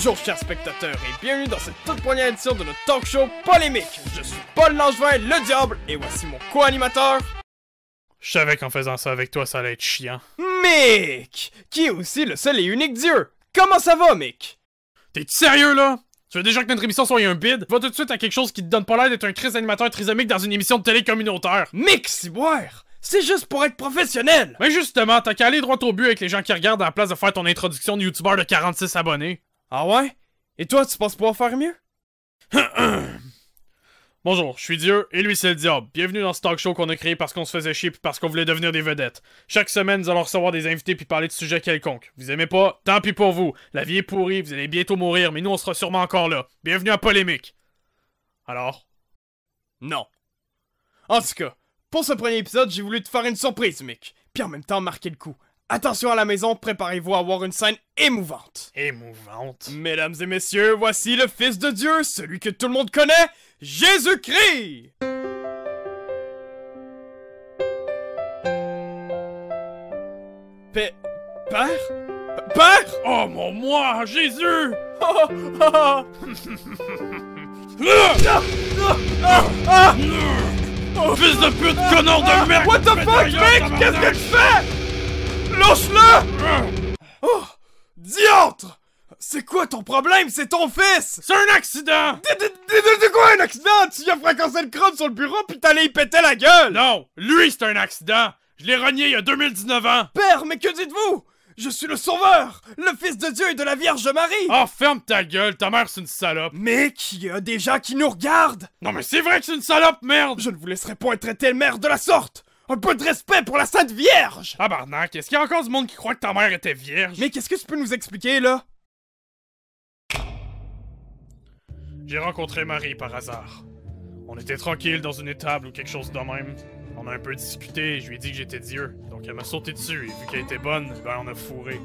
Bonjour chers spectateurs et bienvenue dans cette toute première édition de notre talk show polémique. Je suis Paul Langevin, le diable, et voici mon co-animateur... Je savais qu'en faisant ça avec toi, ça allait être chiant. Mick, qui est aussi le seul et unique dieu. Comment ça va, Mick? T'es sérieux, là? Tu veux déjà que notre émission soit un bide? Va tout de suite à quelque chose qui te donne pas l'air d'être un crise animateur trisomique dans une émission de télé communautaire. Mick, ciboire! C'est juste pour être professionnel! Mais justement, t'as qu'à aller droit au but avec les gens qui regardent à la place de faire ton introduction de youtubeur de 46 abonnés. Ah ouais? Et toi, tu penses pouvoir faire mieux? Bonjour, je suis Dieu, et lui c'est le diable. Bienvenue dans ce talk show qu'on a créé parce qu'on se faisait chier puis parce qu'on voulait devenir des vedettes. Chaque semaine, nous allons recevoir des invités puis parler de sujets quelconques. Vous aimez pas? Tant pis pour vous. La vie est pourrie, vous allez bientôt mourir, mais nous on sera sûrement encore là. Bienvenue à Polémique. Alors? Non. En tout cas, pour ce premier épisode, j'ai voulu te faire une surprise, Mick. Puis en même temps, marquer le coup. Attention à la maison, préparez-vous à avoir une scène émouvante. Émouvante? Mesdames et messieurs, voici le Fils de Dieu, celui que tout le monde connaît, Jésus-Christ! Père? Père? Oh mon moi, Jésus! Oh, oh, oh. Fils de pute, connard de merde! What the fuck, mec? Qu'est-ce que tu fais? Lâche-le! Oh! Diantre! C'est quoi ton problème? C'est ton fils! C'est un accident! De quoi un accident? Tu lui as fracassé le crâne sur le bureau pis t'allais y péter la gueule! Non! Lui, c'est un accident! Je l'ai renié il y a 2019 ans! Père, mais que dites-vous? Je suis le sauveur! Le fils de Dieu et de la Vierge Marie! Oh, ferme ta gueule, ta mère c'est une salope! Mec, il y a des gens qui nous regardent! Non mais c'est vrai que c'est une salope, merde! Je ne vous laisserai point traiter le maire de la sorte! Un peu de respect pour la Sainte Vierge! Tabarnak, est-ce qu'il y a encore du monde qui croit que ta mère était vierge? Mais qu'est-ce que tu peux nous expliquer, là? J'ai rencontré Marie par hasard. On était tranquille dans une étable ou quelque chose de même. On a un peu discuté et je lui ai dit que j'étais Dieu. Donc elle m'a sauté dessus et vu qu'elle était bonne, ben on a fourré.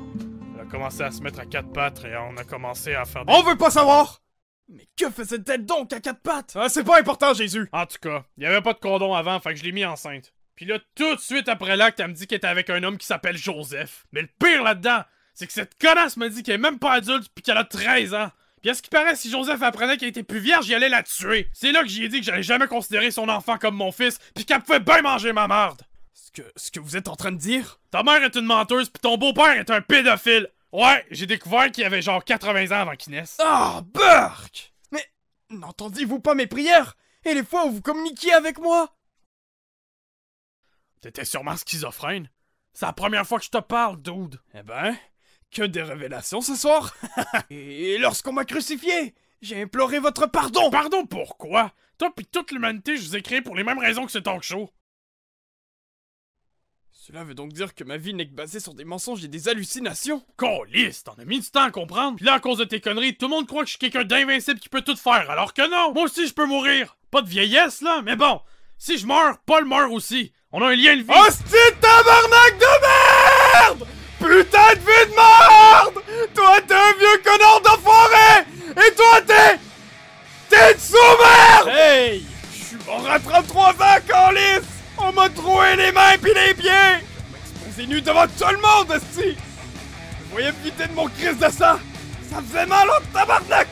Elle a commencé à se mettre à quatre pattes et on a commencé à faire des... On veut pas savoir! Mais que faisait-elle donc à quatre pattes? Ah, c'est pas important, Jésus! En tout cas, il y avait pas de condom avant, fait que je l'ai mis enceinte. Puis là, tout de suite après l'acte, elle me dit qu'elle était avec un homme qui s'appelle Joseph. Mais le pire là-dedans, c'est que cette connasse me dit qu'elle est même pas adulte puis qu'elle a 13 ans. Puis à ce qui paraît, si Joseph apprenait qu'elle était plus vierge, il allait la tuer. C'est là que j'y ai dit que j'allais jamais considérer son enfant comme mon fils, puis qu'elle pouvait bien manger ma marde. Ce que vous êtes en train de dire? Ta mère est une menteuse, puis ton beau-père est un pédophile. Ouais, j'ai découvert qu'il avait genre 80 ans avant qu'il naisse. Ah, Burk! Mais n'entendiez-vous pas mes prières? Et les fois où vous communiquiez avec moi? T'étais sûrement schizophrène. C'est la première fois que je te parle, dude. Eh ben, que des révélations ce soir! Et lorsqu'on m'a crucifié, j'ai imploré votre pardon! Pardon pourquoi? Toi pis toute l'humanité, je vous ai créé pour les mêmes raisons que ce talk show. Cela veut donc dire que ma vie n'est que basée sur des mensonges et des hallucinations? Câlisse, t'en as mis du temps à comprendre. Pis là, à cause de tes conneries, tout le monde croit que je suis quelqu'un d'invincible qui peut tout faire, alors que non! Moi aussi, je peux mourir! Pas de vieillesse, là, mais bon, si je meurs, Paul meurt aussi. On a un lien de vie. Hostie tabarnak de merde! Putain de vie de merde! Toi, t'es un vieux connard d'enfoiré! Et toi, t'es une sous-merde! Hey! Je suis mort à 33 ans, câlisse! On m'a troué les mains pis les pieds! On m'a exposé nu devant tout le monde, hostie! Vous voyez me vider de mon crise de sang! Ça faisait mal au tabarnak!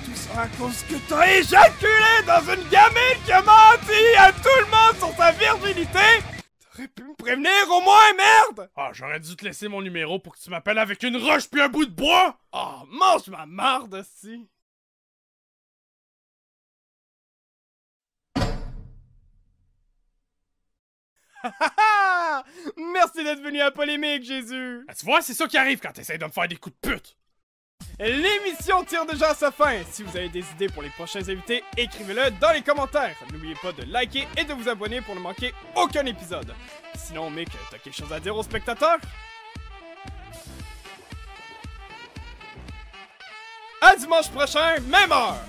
Tout ça à cause que t'as éjaculé dans une gamine qui a menti à tout le monde sur sa virginité! T'aurais pu me prévenir au moins, merde! Ah, j'aurais dû te laisser mon numéro pour que tu m'appelles avec une roche puis un bout de bois! Oh, mange ma marde, hostie! Merci d'être venu à Polémique, Jésus! Ah, tu vois, c'est ça qui arrive quand t'essayes de me faire des coups de pute! L'émission tire déjà à sa fin. Si vous avez des idées pour les prochains invités, écrivez-le dans les commentaires. N'oubliez pas de liker et de vous abonner pour ne manquer aucun épisode. Sinon, mec, t'as quelque chose à dire aux spectateurs? À dimanche prochain, même heure!